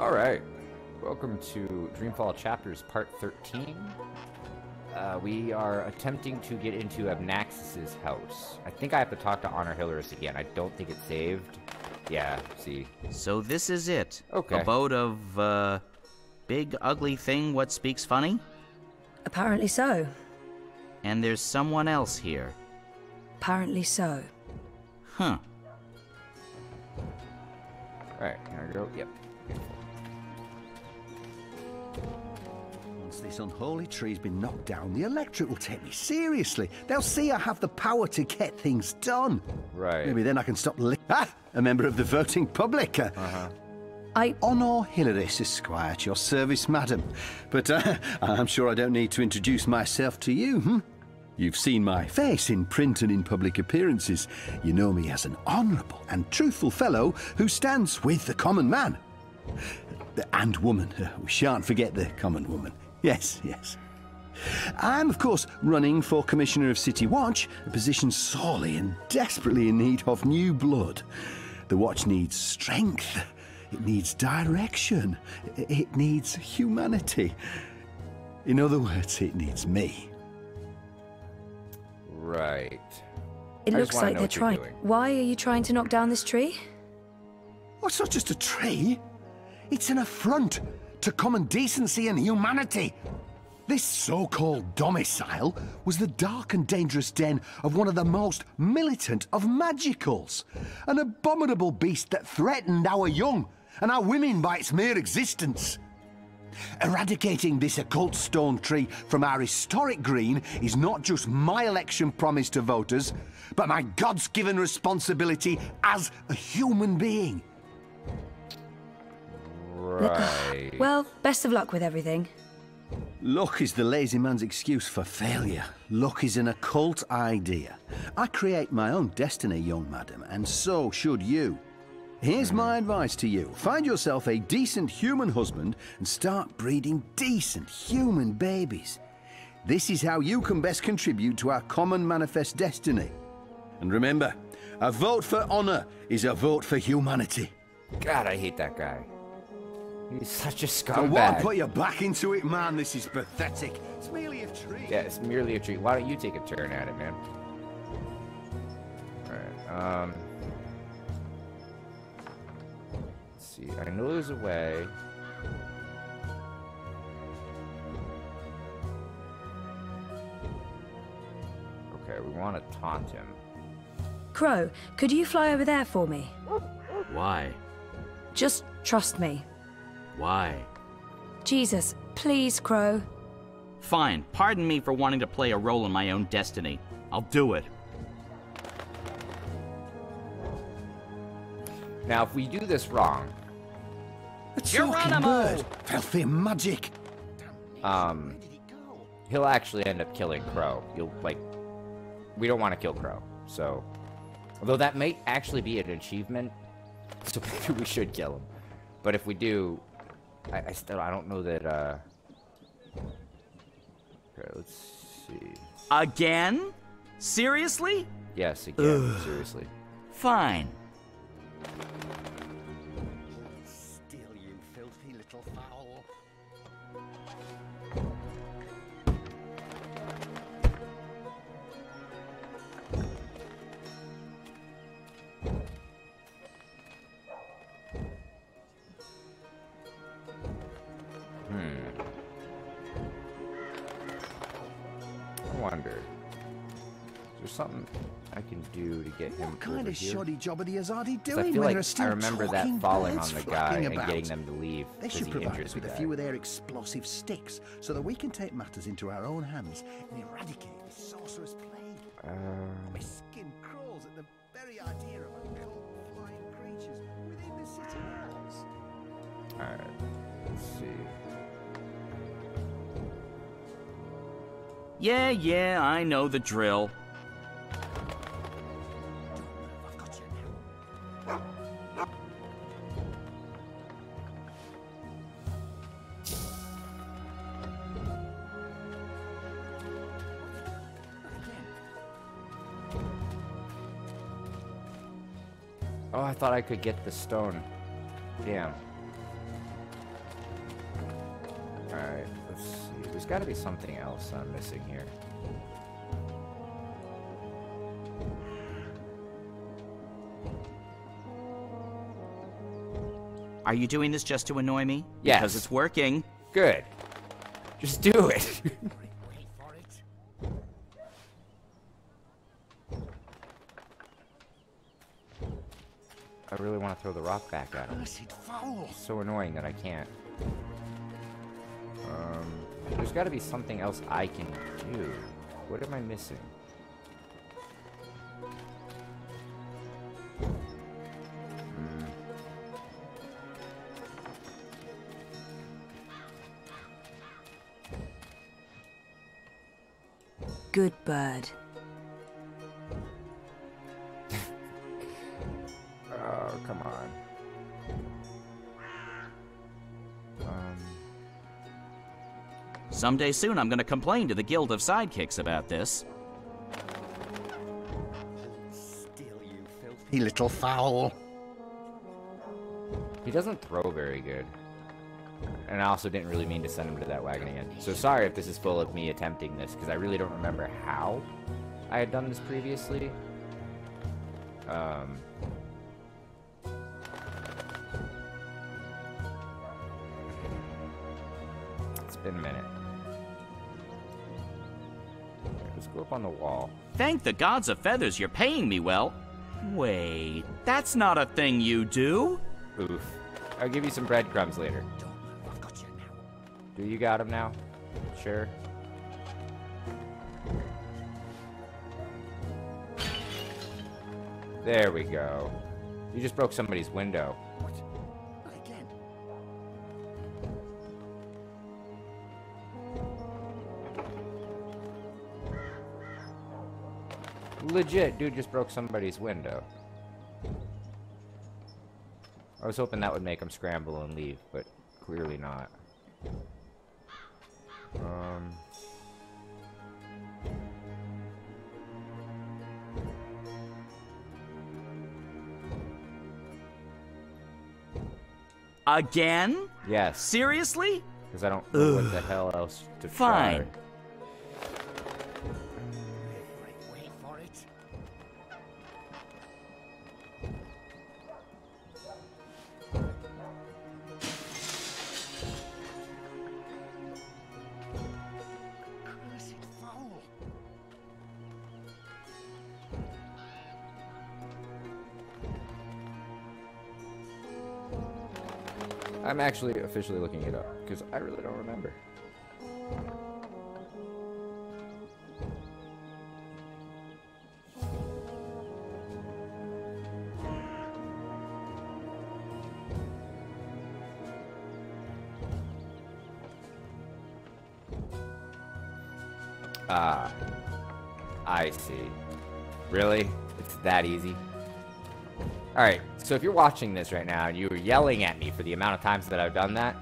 Alright, welcome to Dreamfall Chapters Part 13. We are attempting to get into Abnaxus's house. I think I have to talk to Honor Hilarious again. I don't think it's saved. Yeah, see. So this is it? Okay. Abode of, big ugly thing what speaks funny? Apparently so. And there's someone else here? Apparently so. Huh. Alright, here I go. Yep. Once this unholy tree's been knocked down, the electorate will take me seriously. They'll see I have the power to get things done. Right. Maybe then I can stop a member of the voting public. Honor Hilarious Esquire, at your service, madam. But I'm sure I don't need to introduce myself to you, You've seen my face in print and in public appearances. You know me as an honourable and truthful fellow who stands with the common man. And woman. We shan't forget the common woman. Yes, yes. I'm, of course, running for Commissioner of City Watch, a position sorely and desperately in need of new blood. The Watch needs strength. It needs direction. It needs humanity. In other words, it needs me. Right. It looks like they're trying. Why are you trying to knock down this tree? Oh, it's not just a tree. It's an affront to common decency and humanity. This so-called domicile was the dark and dangerous den of one of the most militant of magicals. An abominable beast that threatened our young and our women by its mere existence. Eradicating this occult stone tree from our historic green is not just my election promise to voters, but my God's-given responsibility as a human being. Right. Well, best of luck with everything. Luck is the lazy man's excuse for failure. Luck is an occult idea. I create my own destiny, young madam, and so should you. Here's my advice to you. Find yourself a decent human husband and start breeding decent human babies. This is how you can best contribute to our common manifest destiny. And remember, a vote for honor is a vote for humanity. God, I hate that guy. He's such a So scumbag. what? Put your back into it, man. This is pathetic. It's merely a treat. Yeah, it's merely a treat. Why don't you take a turn at it, man? Alright, let's see. I know there's a way. Okay, we want to taunt him. Crow, could you fly over there for me? Why? Just trust me. Why? Jesus, please, Crow. Fine. Pardon me for wanting to play a role in my own destiny. I'll do it. Now, if we do this wrong, A talking bird. Filthy magic. he'll actually end up killing Crow. We don't want to kill Crow, so... Although that might actually be an achievement, so maybe we should kill him. But if we do, I don't know that, Okay, let's see. Again? Seriously? Yes, again, seriously. Fine. Still, you filthy little fowl. I wonder. Is there something I can do to get him What kind over of here? shoddy job are the Azadi 'Cause doing I feel when like there are still I remember that talking falling birds on the guy flapping and about? getting them to leave They because should he provide injured us the with a guy. few of their explosive sticks so that we can take matters into our own hands and eradicate the sorcerer's plague. My skin crawls at the very idea of occult flying creatures within the city walls. Alright, let's see. Yeah, I know the drill. I've got you now. Oh, I thought I could get the stone. Damn. Let's see. There's got to be something else I'm missing here. Are you doing this just to annoy me? Yes. Because it's working. Good. Just do it. Wait for it. I really want to throw the rock back at him. Cursed foul. It's so annoying that I can't. There's got to be something else I can do. What am I missing? Good bird. Oh, come on. Someday soon I'm gonna complain to the Guild of Sidekicks about this. Still, you filthy little fowl. He doesn't throw very good. And I also didn't really mean to send him to that wagon again. So sorry if this is full of me attempting this, because I really don't remember how I had done this previously. It's been a minute. Let's go up on the wall. Thank the gods of feathers you're paying me well. Wait, that's not a thing you do. Oof. I'll give you some breadcrumbs later. I've got you now. Do you got him now? Sure. There we go. You just broke somebody's window. Not again. Legit, dude just broke somebody's window. I was hoping that would make him scramble and leave, but clearly not. Again? Yes, Seriously? because I don't know what the hell else to Fine. try. Wait for it. Cursed foul. I'm actually officially looking it up, because I really don't remember. Ah, I see. Really? It's that easy? Alright, so if you're watching this right now and you were yelling at me for the amount of times that I've done that,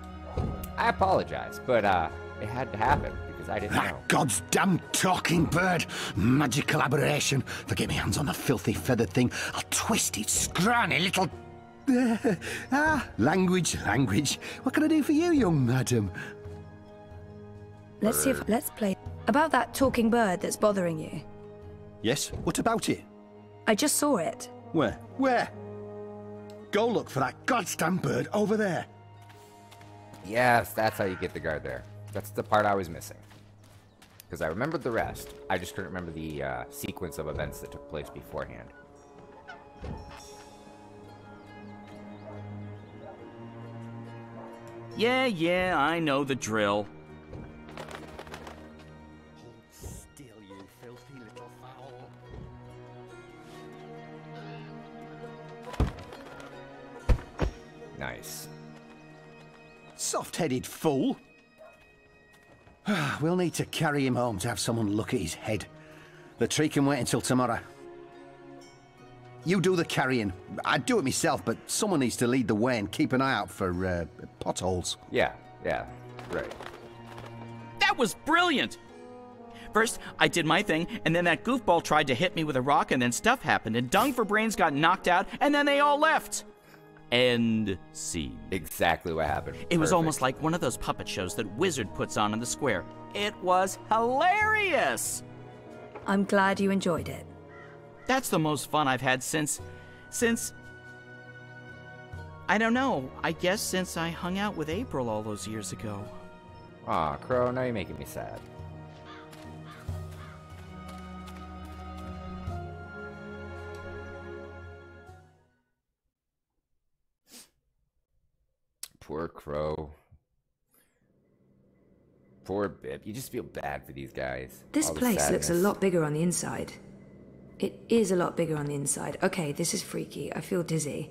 I apologize, but it had to happen because I didn't know. That God's damn talking bird! Magical aberration! If I get my hands on the filthy feathered thing, I'll twist its scrawny little... language. What can I do for you, young madam? Let's see if... Let's play... About that talking bird that's bothering you. Yes? What about it? I just saw it. Where? Where? Go look for that goddamn bird over there. Yes, that's how you get the guard there. That's the part I was missing. Because I remembered the rest. I just couldn't remember the sequence of events that took place beforehand. Yeah, I know the drill. Hold still, you filthy little fowl. Nice. Soft-headed fool. We'll need to carry him home to have someone look at his head. The tree can wait until tomorrow. You do the carrying. I'd do it myself, but someone needs to lead the way and keep an eye out for potholes. Yeah, right. That was brilliant! First, I did my thing, and then that goofball tried to hit me with a rock, and then stuff happened, and Dung for Brains got knocked out, and then they all left! End scene. Exactly what happened. It was almost like one of those puppet shows that Wizard puts on in the square. It was hilarious! I'm glad you enjoyed it. That's the most fun I've had since... I don't know. I guess since I hung out with April all those years ago. Aw, Crow, now you're making me sad. Poor Crow. Poor Bip. You just feel bad for these guys. This place looks a lot bigger on the inside. It is a lot bigger on the inside. Okay, this is freaky. I feel dizzy.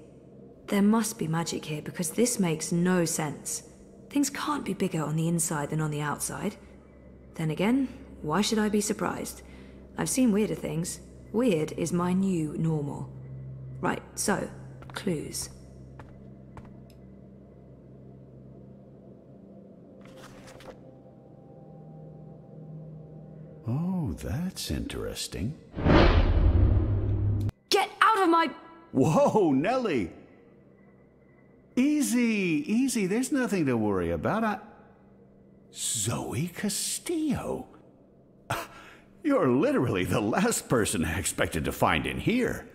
There must be magic here because this makes no sense. Things can't be bigger on the inside than on the outside. Then again, why should I be surprised? I've seen weirder things. Weird is my new normal. Right, so, clues. Oh, that's interesting. Get out of my... Whoa, Nellie! Easy, easy. There's nothing to worry about. Zoe Castillo. You're literally the last person I expected to find in here.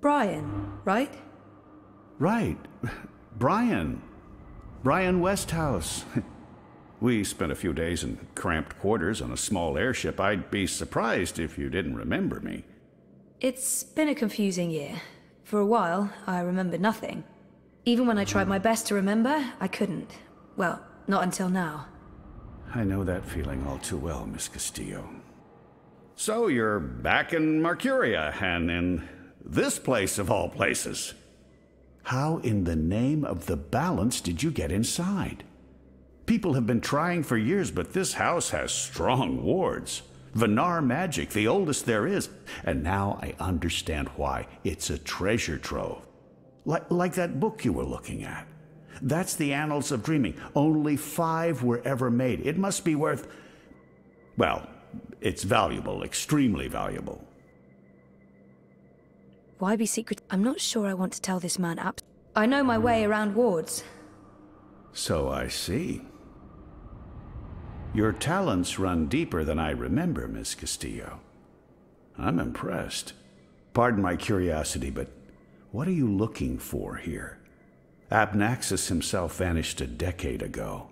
Brian, right? Right. Brian. Brian Westhouse. We spent a few days in cramped quarters on a small airship. I'd be surprised if you didn't remember me. It's been a confusing year. For a while, I remembered nothing. Even when I tried my best to remember, I couldn't. Well, not until now. I know that feeling all too well, Miss Castillo. So you're back in Mercuria, and in this place of all places. How in the name of the balance did you get inside? People have been trying for years, but this house has strong wards. Venar magic, the oldest there is. And now I understand why. It's a treasure trove. Like that book you were looking at. That's the Annals of Dreaming. Only 5 were ever made. It must be worth... Well, it's valuable, extremely valuable. Why be secret? I'm not sure I want to tell this man up. I know my way around wards. So I see. Your talents run deeper than I remember, Miss Castillo. I'm impressed. Pardon my curiosity, but what are you looking for here? Abnaxis himself vanished a decade ago.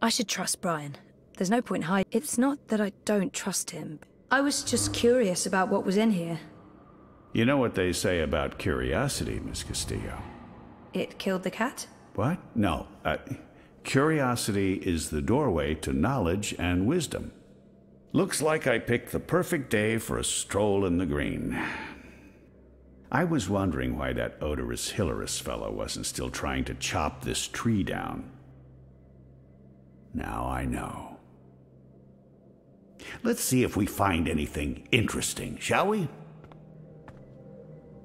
I should trust Brian. There's no point hiding. It's not that I don't trust him. I was just curious about what was in here. You know what they say about curiosity, Miss Castillo? It killed the cat? What? No. Curiosity is the doorway to knowledge and wisdom. Looks like I picked the perfect day for a stroll in the green. I was wondering why that odorous Hilarious fellow wasn't still trying to chop this tree down. Now I know. Let's see if we find anything interesting, shall we?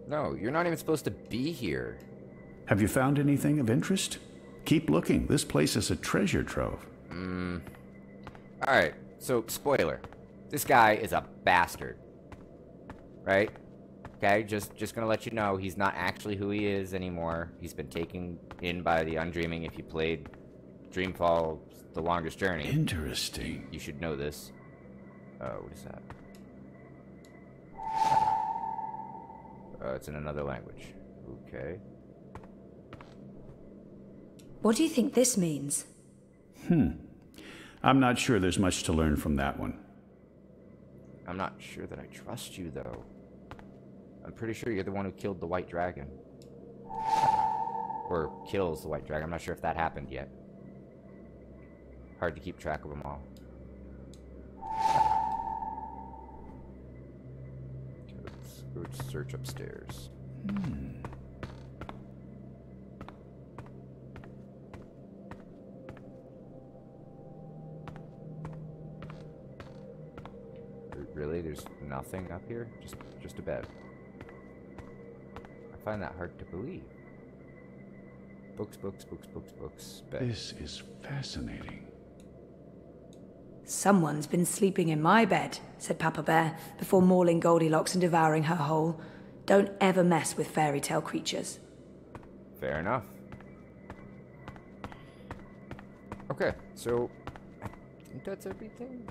No, you're not even supposed to be here. Have you found anything of interest? Keep looking. This place is a treasure trove. Alright, so, spoiler. This guy is a bastard. Right? Okay, just gonna let you know, he's not actually who he is anymore. He's been taken in by the Undreaming. If you played Dreamfall, The Longest Journey. Interesting. You should know this. What is that? It's in another language. Okay. What do you think this means? I'm not sure there's much to learn from that one. I'm not sure that I trust you, though. I'm pretty sure you're the one who killed the White Dragon. Or kills the White Dragon. I'm not sure if that happened yet. Hard to keep track of them all. Let's go search upstairs. Really? There's nothing up here? Just a bed. I find that hard to believe. Books, books, books, books, books. Bed. This is fascinating. Someone's been sleeping in my bed, said Papa Bear, before mauling Goldilocks and devouring her whole. Don't ever mess with fairy tale creatures. Fair enough. Okay, so I think that's everything.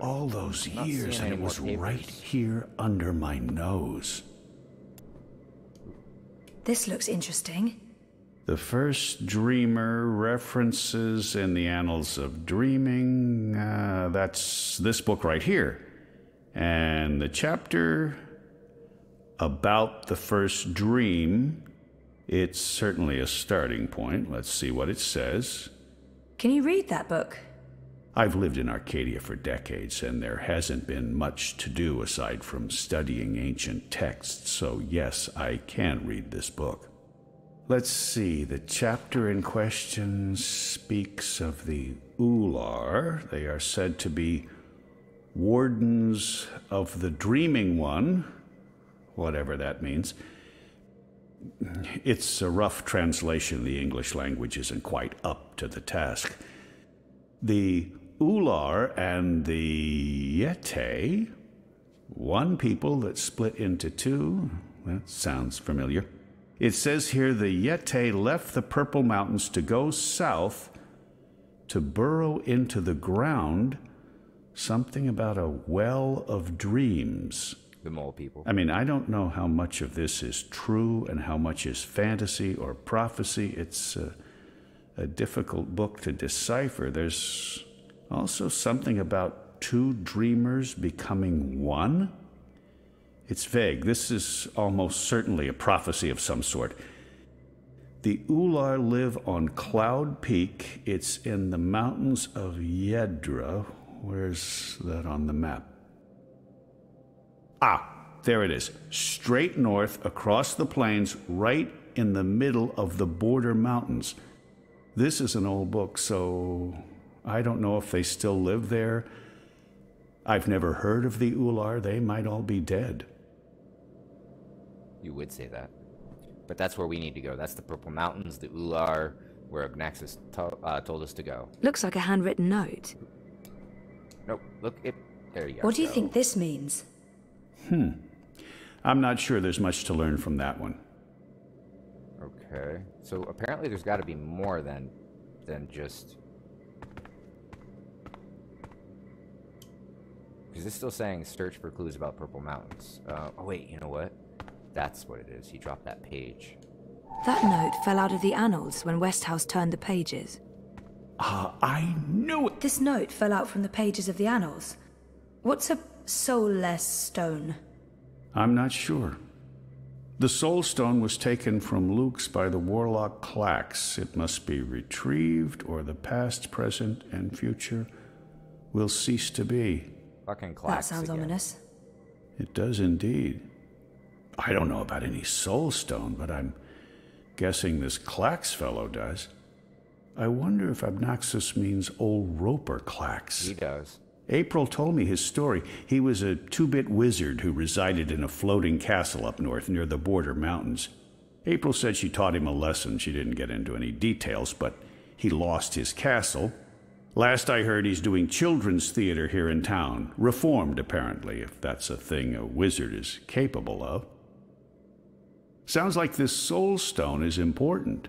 All those Not years, seeing and any it more was papers. right here under my nose. This looks interesting. The first dreamer, references in the annals of dreaming. That's this book right here. And the chapter about the first dream, it's certainly a starting point. Let's see what it says. Can you read that book? I've lived in Arcadia for decades, and there hasn't been much to do aside from studying ancient texts, so yes, I can read this book. Let's see, the chapter in question speaks of the Ular. They are said to be wardens of the Dreaming One, whatever that means. It's a rough translation. The English language isn't quite up to the task. The Ular and the Yete, one people that split into two. That sounds familiar. It says here the Yete left the Purple Mountains to go south to burrow into the ground. Something about a well of dreams. The mole people. I mean, I don't know how much of this is true and how much is fantasy or prophecy. It's a difficult book to decipher. There's also something about two dreamers becoming one. It's vague. This is almost certainly a prophecy of some sort. The Ular live on Cloud Peak. It's in the mountains of Yedra. Where's that on the map? Ah, there it is. Straight north across the plains, right in the middle of the border mountains. This is an old book, so I don't know if they still live there. I've never heard of the Ular. They might all be dead. You would say that. But that's where we need to go. That's the Purple Mountains, the Ular, where Agnaxis told us to go. Looks like a handwritten note. Nope, look, there you go. What do you think this means? I'm not sure there's much to learn from that one. Okay, so apparently there's got to be more than just... Because it's still saying search for clues about Purple Mountains. Oh wait, you know what? That's what it is. He dropped that page. That note fell out of the annals when Westhouse turned the pages. I knew it! This note fell out from the pages of the annals. What's a soulless stone? I'm not sure. The soul stone was taken from Luke's by the warlock Clax. It must be retrieved, or the past, present, and future will cease to be. Fucking Clax That sounds again. ominous. It does indeed. I don't know about any soul stone, but I'm guessing this Clax fellow does. I wonder if Abnaxus means old Roper Clax. He does. April told me his story. He was a two-bit wizard who resided in a floating castle up north near the border mountains. April said she taught him a lesson. She didn't get into any details, but he lost his castle. Last I heard, he's doing children's theater here in town. Reformed, apparently, if that's a thing a wizard is capable of. Sounds like this soul stone is important.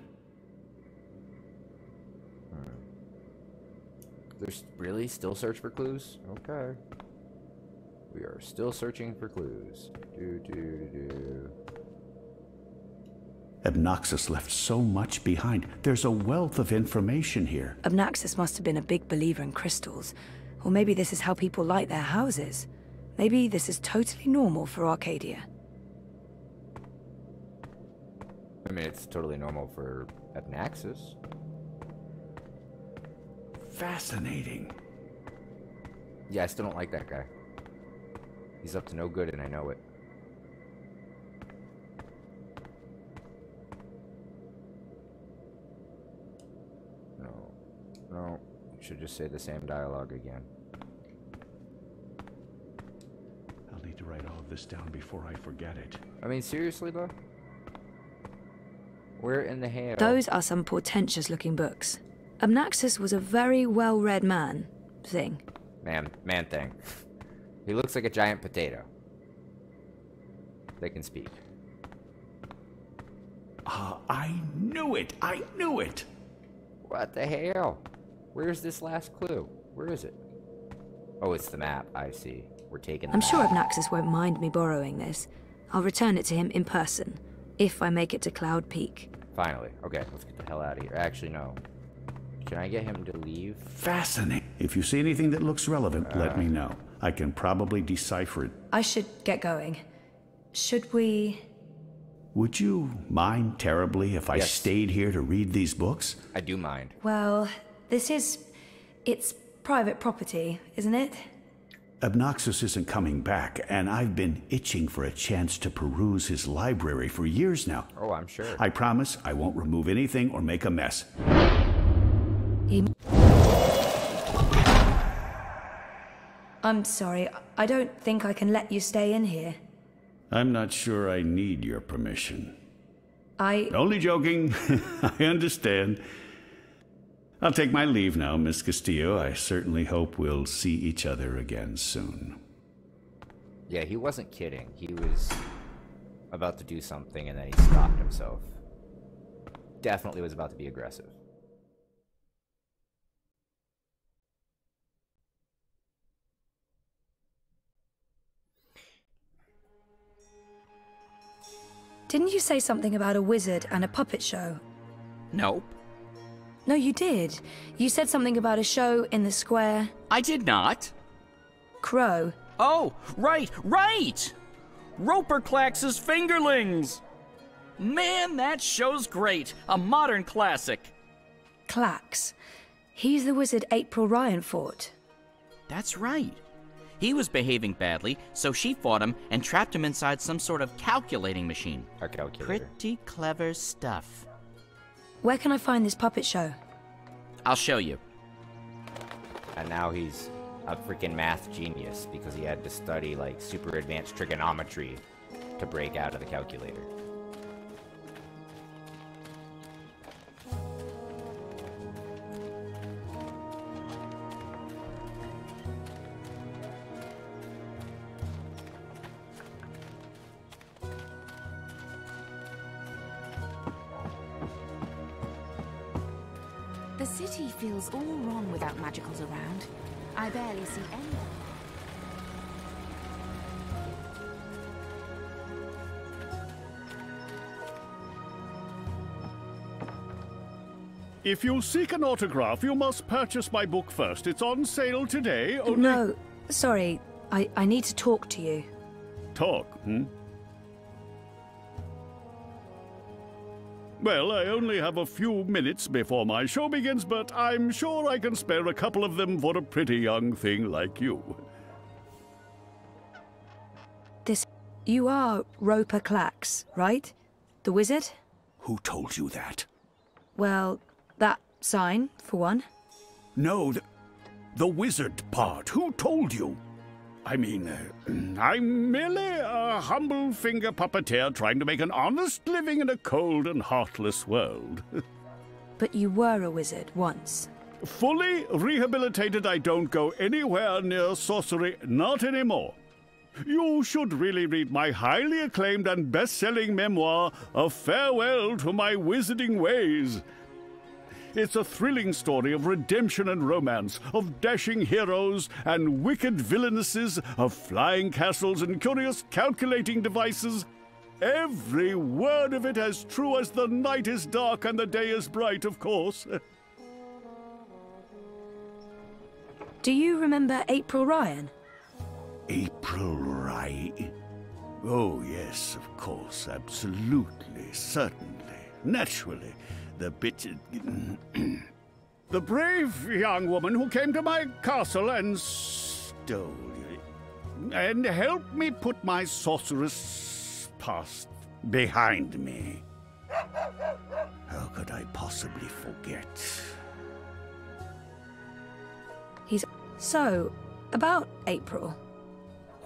There's really still search for clues? Okay. We are still searching for clues. Abnaxus left so much behind. There's a wealth of information here. Abnaxus must have been a big believer in crystals. Or maybe this is how people light their houses. Maybe this is totally normal for Arcadia. I mean, it's totally normal for Abnaxus. Fascinating. Yeah, I still don't like that guy. He's up to no good, and I know it. No. You should just say the same dialogue again. I'll need to write all of this down before I forget it. I mean, seriously, though? Where in the hell? Those are some portentous-looking books. Abnaxus was a very well-read man. Thing. Man thing. He looks like a giant potato. They can speak. I knew it! I knew it! What the hell? Where's this last clue? Where is it? Oh, it's the map. I see. We're taking the I'm map. sure Obnaxus won't mind me borrowing this. I'll return it to him in person, if I make it to Cloud Peak. Finally. Okay, let's get the hell out of here. Actually, no. Can I get him to leave? Fascinating. If you see anything that looks relevant, let me know. I can probably decipher it. I should get going. Should we... Would you mind terribly if I Yes. stayed here to read these books? I do mind. Well, it's private property, isn't it? Obnaxus isn't coming back, and I've been itching for a chance to peruse his library for years now. Oh, I'm sure. I promise I won't remove anything or make a mess. I'm sorry, I don't think I can let you stay in here. I'm not sure I need your permission. I... Only joking. I understand. I'll take my leave now, Miss Castillo. I certainly hope we'll see each other again soon. Yeah, he wasn't kidding. He was about to do something and then he stopped himself. Definitely was about to be aggressive. Didn't you say something about a wizard and a puppet show? Nope. No, you did. You said something about a show in the square. I did not. Crow. Oh, right! Roper Clax's Fingerlings! Man, that show's great. A modern classic. Clax. He's the wizard April Ryan fought. That's right. He was behaving badly, so she fought him and trapped him inside some sort of calculating machine. A calculator. Pretty clever stuff. Where can I find this puppet show? I'll show you. And now he's a freaking math genius because he had to study like super advanced trigonometry to break out of the calculator. The city feels all wrong without magicals around. I barely see any. If you seek an autograph, you must purchase my book first. It's on sale today. Only... No, sorry. I need to talk to you. Talk, hmm? Well, I only have a few minutes before my show begins, but I'm sure I can spare a couple of them for a pretty young thing like you. You are Roper Clax, right? The wizard? Who told you that? Well, that sign, for one. No, the wizard part. Who told you? I mean, I'm merely a humble finger puppeteer trying to make an honest living in a cold and heartless world. But you were a wizard once. Fully rehabilitated, I don't go anywhere near sorcery, not anymore. You should really read my highly acclaimed and best-selling memoir, A Farewell to My Wizarding Ways. It's a thrilling story of redemption and romance, of dashing heroes and wicked villainesses, of flying castles and curious calculating devices. Every word of it as true as the night is dark and the day is bright, of course. Do you remember April Ryan? April Ryan? Oh, yes, of course, absolutely, certainly, naturally. The bitch... The brave young woman who came to my castle and stole and helped me put my sorceress past behind me. How could I possibly forget? So, about April.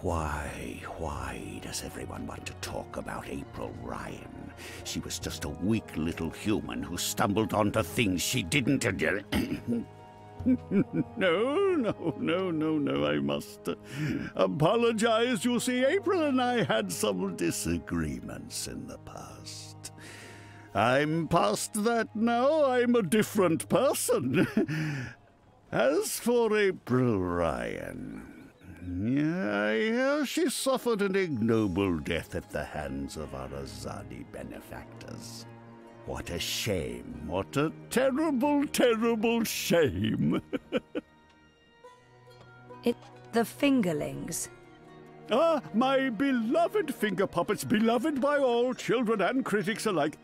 Why does everyone want to talk about April Ryan? She was just a weak little human who stumbled onto things she didn't... No, I must apologize. You see, April and I had some disagreements in the past. I'm past that now. I'm a different person. As for April Ryan, I hear she suffered an ignoble death at the hands of our Azadi benefactors. What a shame. What a terrible, terrible shame. The fingerlings. Ah, my beloved finger puppets, beloved by all, children and critics alike.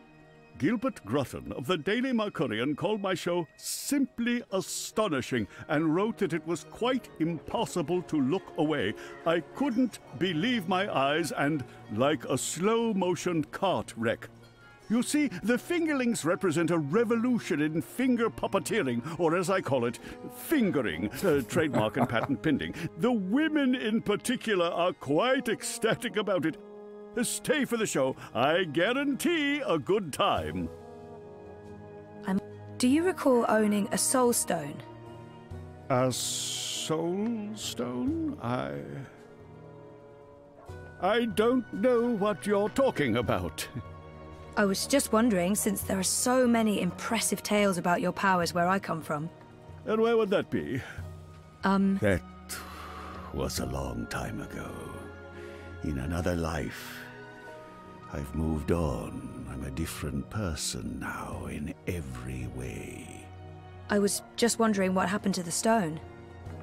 Gilbert Grutton of the Daily Mercurian called my show simply astonishing and wrote that it was quite impossible to look away. I couldn't believe my eyes and like a slow-motion cart wreck. You see, the fingerlings represent a revolution in finger puppeteering, or as I call it, fingering, trademark and patent pending. The women in particular are quite ecstatic about it. Stay for the show. I guarantee a good time. Do you recall owning a soul stone? A soul stone? I don't know what you're talking about. I was just wondering, since there are so many impressive tales about your powers where I come from. And where would that be? That was a long time ago. In another life. I've moved on. I'm a different person now in every way. I was just wondering what happened to the stone.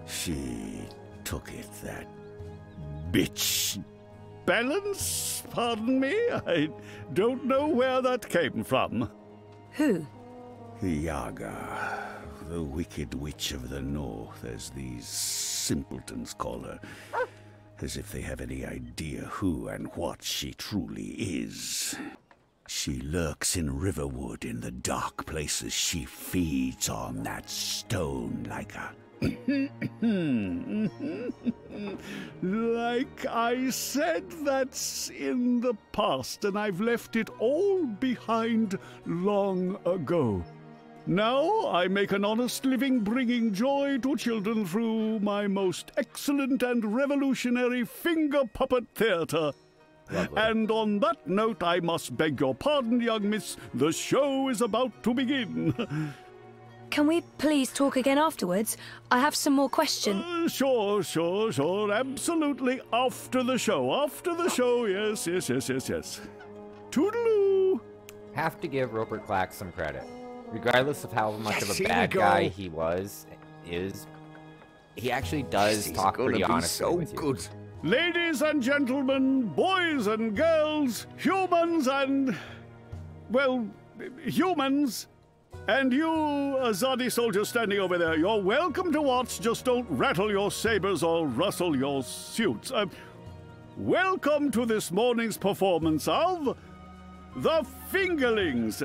She took it, that bitch. Balance? Pardon me? I don't know where that came from. Who? Yaga, the Wicked Witch of the North, as these simpletons call her. As if they have any idea who and what she truly is. She lurks in Riverwood in the dark places. She feeds on that stone like a... Like I said, that's in the past, and I've left it all behind long ago. Now I make an honest living bringing joy to children through my most excellent and revolutionary finger puppet theater. Lovely. And on that note, I must beg your pardon, young miss. The show is about to begin. Can we please talk again afterwards? I have some more questions. Sure. Absolutely. After the show. Yes. Toodaloo. Have to give Rupert Clack some credit. Regardless of how much of a bad guy he is, he actually does talk pretty honestly with you. Good. Ladies and gentlemen, boys and girls, humans and... well, humans... and you, Azadi soldier standing over there, you're welcome to watch, just don't rattle your sabers or rustle your suits. Welcome to this morning's performance of... The Fingerlings.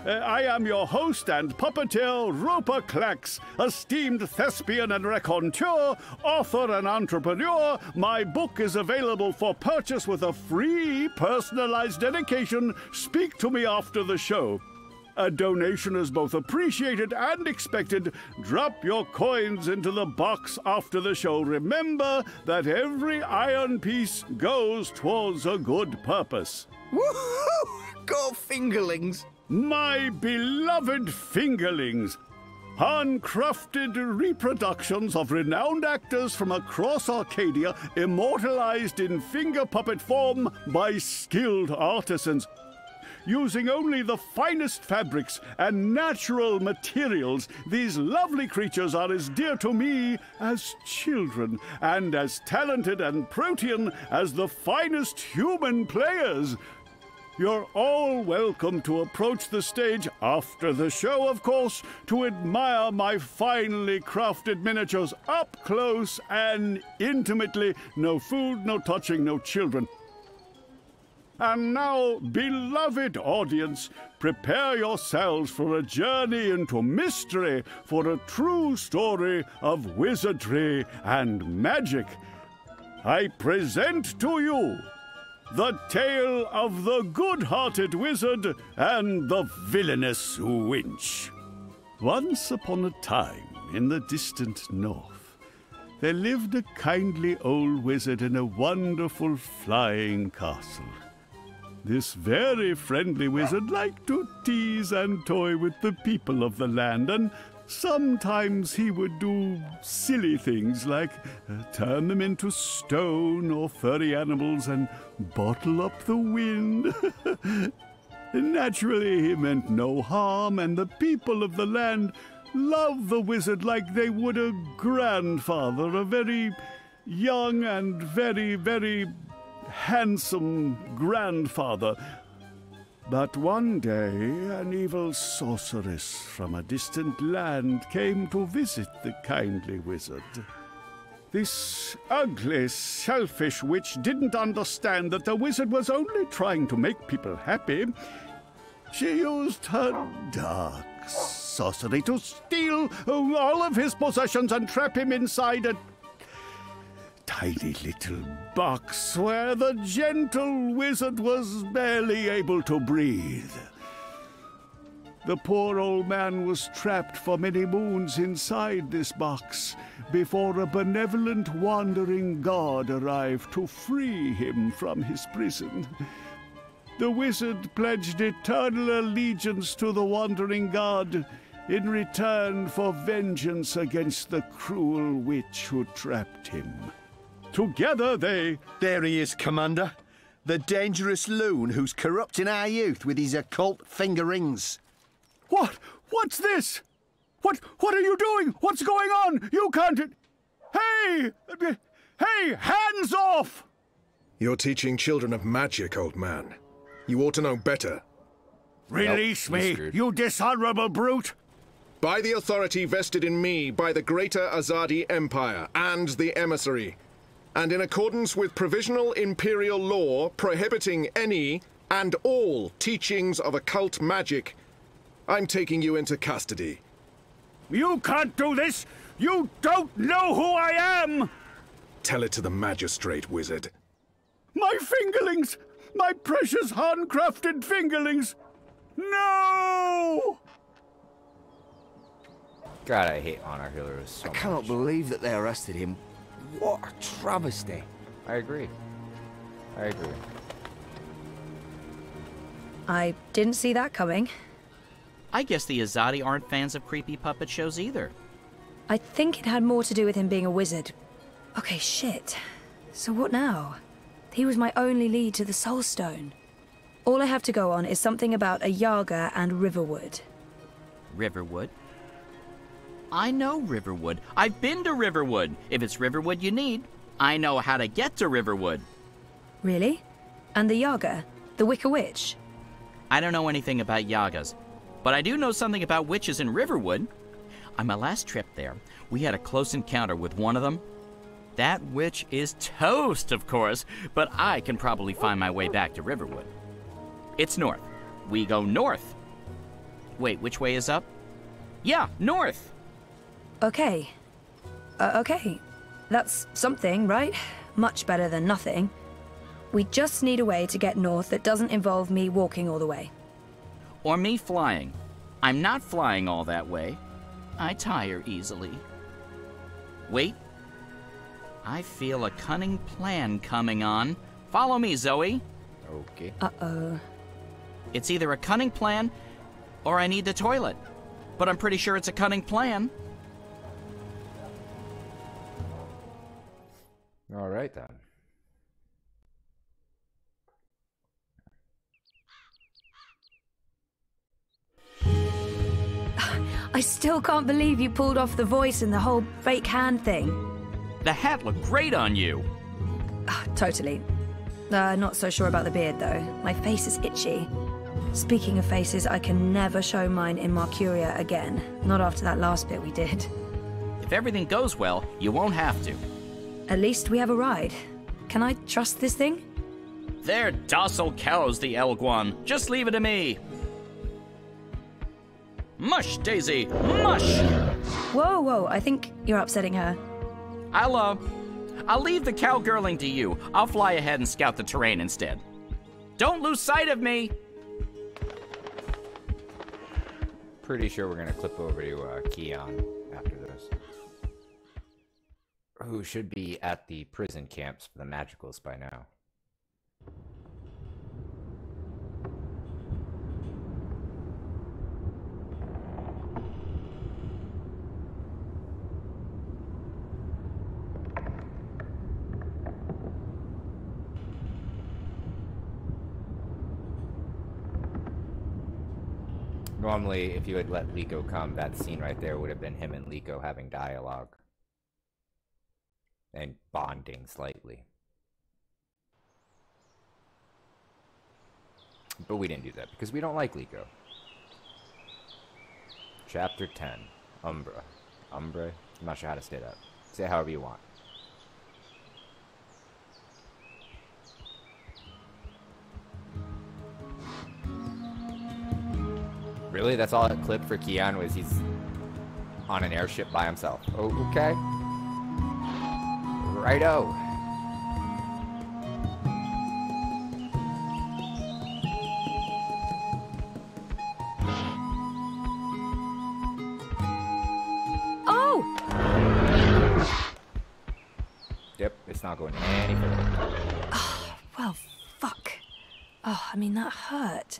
I am your host and puppeteer, Roper Clax, esteemed thespian and raconteur, author and entrepreneur. My book is available for purchase with a free personalized dedication. Speak to me after the show. A donation is both appreciated and expected. Drop your coins into the box after the show. Remember that every iron piece goes towards a good purpose. Woohoo! Go Fingerlings! My beloved Fingerlings! Handcrafted reproductions of renowned actors from across Arcadia, immortalized in finger puppet form by skilled artisans. Using only the finest fabrics and natural materials, these lovely creatures are as dear to me as children, and as talented and protean as the finest human players. You're all welcome to approach the stage after the show, of course, to admire my finely crafted miniatures up close and intimately. No food, no touching, no children. And now, beloved audience, prepare yourselves for a journey into mystery, for a true story of wizardry and magic. I present to you the tale of the good-hearted wizard and the villainous winch. Once upon a time, in the distant north, there lived a kindly old wizard in a wonderful flying castle. This very friendly wizard liked to tease and toy with the people of the land, and sometimes he would do silly things like turn them into stone or furry animals and bottle up the wind. Naturally, he meant no harm, and the people of the land loved the wizard like they would a grandfather, a very young and very, very handsome grandfather. But one day, an evil sorceress from a distant land came to visit the kindly wizard. This ugly, selfish witch didn't understand that the wizard was only trying to make people happy. She used her dark sorcery to steal all of his possessions and trap him inside a tiny little box where the gentle wizard was barely able to breathe. The poor old man was trapped for many moons inside this box before a benevolent wandering god arrived to free him from his prison. The wizard pledged eternal allegiance to the wandering god in return for vengeance against the cruel witch who trapped him. Together they... There he is, Commander. The dangerous loon who's corrupting our youth with his occult finger rings. What? What's this? What are you doing? What's going on? You can't... Hey! Hey, hands off! You're teaching children of magic, old man. You ought to know better. Release me, you dishonorable brute! By the authority vested in me by the Greater Azadi Empire and the Emissary, and in accordance with provisional imperial law prohibiting any and all teachings of occult magic, I'm taking you into custody. You can't do this! You don't know who I am! Tell it to the magistrate, wizard. My fingerlings! My precious handcrafted fingerlings! No! God, I hate honor healers so much. I cannot believe that they arrested him. What a travesty. I agree. I didn't see that coming. I guess the Azadi aren't fans of creepy puppet shows either. I think it had more to do with him being a wizard. Okay, shit. So what now? He was my only lead to the Soul Stone. All I have to go on is something about a Yaga and Riverwood. Riverwood? I know Riverwood. I've been to Riverwood. If it's Riverwood you need, I know how to get to Riverwood. Really? And the Yaga? The Wicker Witch? I don't know anything about Yagas, but I do know something about witches in Riverwood. On my last trip there, we had a close encounter with one of them. That witch is toast, of course, but I can probably find my way back to Riverwood. It's north. We go north. Wait, which way is up? Yeah, north. Okay. Okay. That's something, right? Much better than nothing. We just need a way to get north that doesn't involve me walking all the way. Or me flying. I'm not flying all that way. I tire easily. Wait. I feel a cunning plan coming on. Follow me, Zoe. Okay. Uh-oh. It's either a cunning plan or I need the toilet. But I'm pretty sure it's a cunning plan. All right, then. I still can't believe you pulled off the voice and the whole fake hand thing. The hat looked great on you. Totally. Not so sure about the beard, though. My face is itchy. Speaking of faces, I can never show mine in Marcuria again. Not after that last bit we did. If everything goes well, you won't have to. At least we have a ride. Can I trust this thing? They're docile cows, the Elguan. Just leave it to me. Mush, Daisy, mush! Whoa, whoa, I think you're upsetting her. I'll leave the cowgirling to you. I'll fly ahead and scout the terrain instead. Don't lose sight of me! Pretty sure we're gonna clip over to Keon after this. who should be at the prison camps for the magicals by now. Normally, if you had let Liko come, that scene right there would have been him and Liko having dialogue. And bonding slightly. But we didn't do that, because we don't like Liko. Chapter 10. Umbra. Umbre? I'm not sure how to say that. Say it however you want. Really? That's all it clipped for Keanu is he's on an airship by himself. Oh, okay. Righto. Oh! Yep, it's not going any further. Oh, well, fuck. Oh, I mean, that hurt.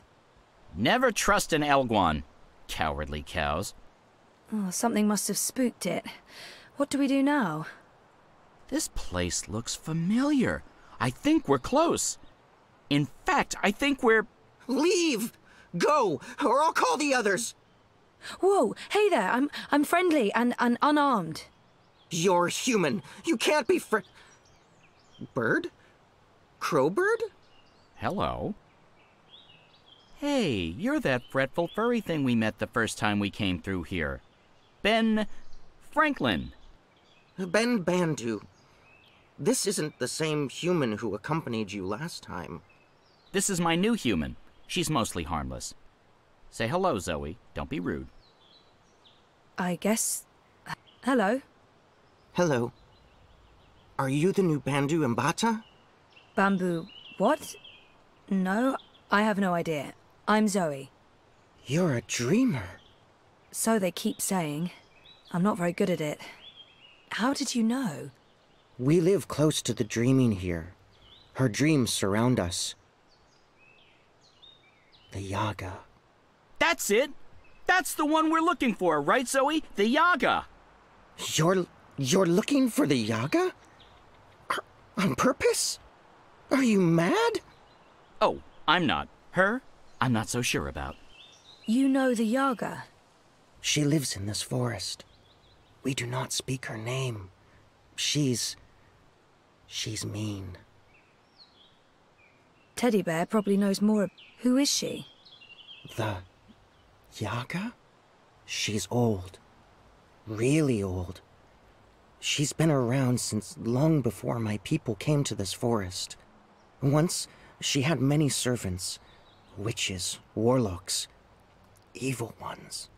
Never trust an Elguan, cowardly cows. Oh, something must have spooked it. What do we do now? This place looks familiar. I think we're close. In fact, I think we're... Leave! Go, or I'll call the others! Whoa, hey there, I'm friendly and unarmed. You're human. You can't be Bird? Crowbird? Hello. Hey, you're that fretful furry thing we met the first time we came through here. Ben... Franklin. Ben Bandu. This isn't the same human who accompanied you last time. This is my new human. She's mostly harmless. Say hello, Zoe. Don't be rude. I guess... Hello? Hello. Are you the new Bandu Mbata? Bamboo... what? No, I have no idea. I'm Zoe. You're a dreamer. So they keep saying. I'm not very good at it. How did you know? We live close to the dreaming here. Her dreams surround us. The Yaga. That's it! That's the one we're looking for, right, Zoe? The Yaga! You're looking for the Yaga? On purpose? Are you mad? Oh, I'm not. Her, I'm not so sure about. You know the Yaga? She lives in this forest. We do not speak her name. She's mean. Teddy Bear probably knows more. Who is she? The Yaga? She's old. Really old. She's been around since long before my people came to this forest. Once, she had many servants. Witches, warlocks, evil ones.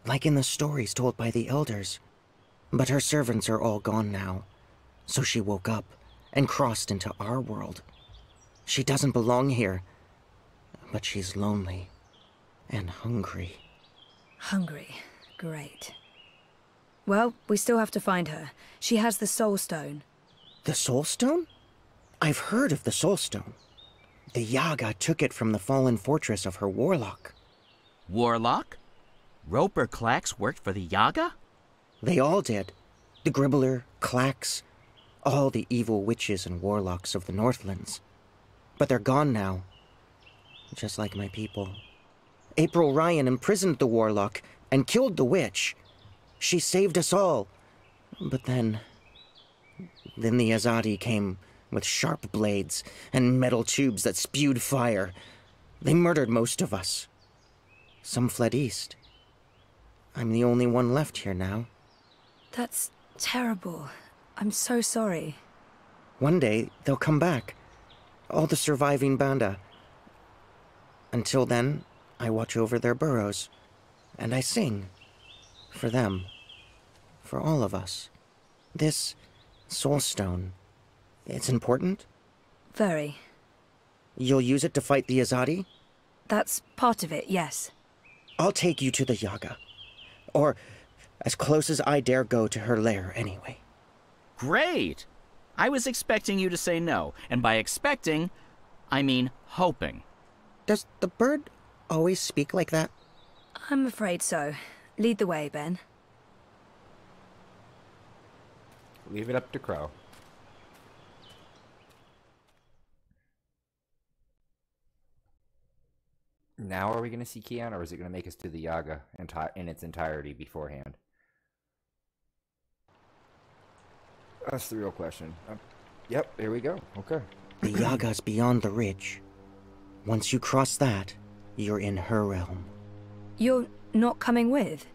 Like in the stories told by the elders. But her servants are all gone now. So she woke up and crossed into our world. She doesn't belong here. But she's lonely and hungry. Hungry. Great. Well, we still have to find her. She has the Soul Stone. The Soul Stone? I've heard of the Soul Stone. The Yaga took it from the fallen fortress of her warlock. Warlock? Roper Clax worked for the Yaga? They all did. The Gribbler, Clax, all the evil witches and warlocks of the Northlands. But they're gone now. Just like my people. April Ryan imprisoned the warlock and killed the witch. She saved us all. But then the Azadi came with sharp blades and metal tubes that spewed fire. They murdered most of us. Some fled east. I'm the only one left here now. That's terrible. I'm so sorry. One day, they'll come back. All the surviving Banda. Until then, I watch over their burrows. And I sing. For them. For all of us. This Soul Stone, it's important? Very. You'll use it to fight the Azadi? That's part of it, yes. I'll take you to the Yaga. Or as close as I dare go to her lair, anyway. Great! I was expecting you to say no, and by expecting, I mean hoping. Does the bird always speak like that? I'm afraid so. Lead the way, Ben. Leave it up to Crow. Now are we going to see Kian, or is it going to make us do the Yaga in its entirety beforehand? That's the real question. Yep, here we go. Okay. The Yaga's beyond the ridge. Once you cross that, you're in her realm. You're not coming with?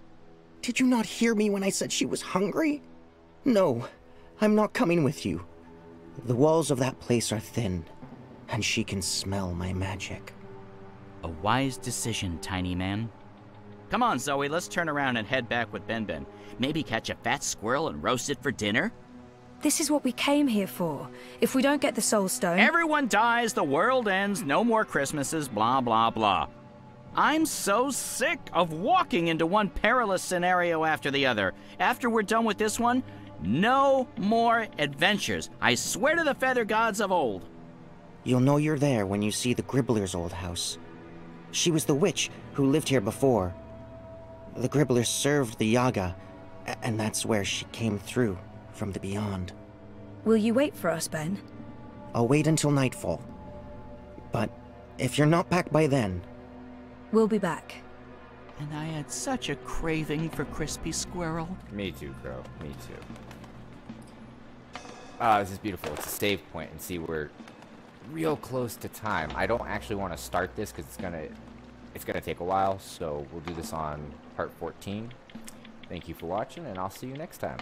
Did you not hear me when I said she was hungry? No, I'm not coming with you. The walls of that place are thin, and she can smell my magic. A wise decision, tiny man. Come on, Zoe, let's turn around and head back with Ben Ben. Maybe catch a fat squirrel and roast it for dinner? This is what we came here for. If we don't get the Soul Stone... Everyone dies, the world ends, no more Christmases, blah, blah, blah. I'm so sick of walking into one perilous scenario after the other. After we're done with this one, no more adventures. I swear to the feather gods of old. You'll know you're there when you see the Gribbler's old house. She was the witch who lived here before. The Gribblers served the Yaga, and that's where she came through from the beyond. Will you wait for us, Ben? I'll wait until nightfall. But if you're not back by then... We'll be back. And I had such a craving for crispy squirrel. Me too, Crow. Me too. This is beautiful. It's a save point, and see, we're real close to time. I don't actually want to start this because it's gonna take a while, so we'll do this on part 14. Thank you for watching, and I'll see you next time.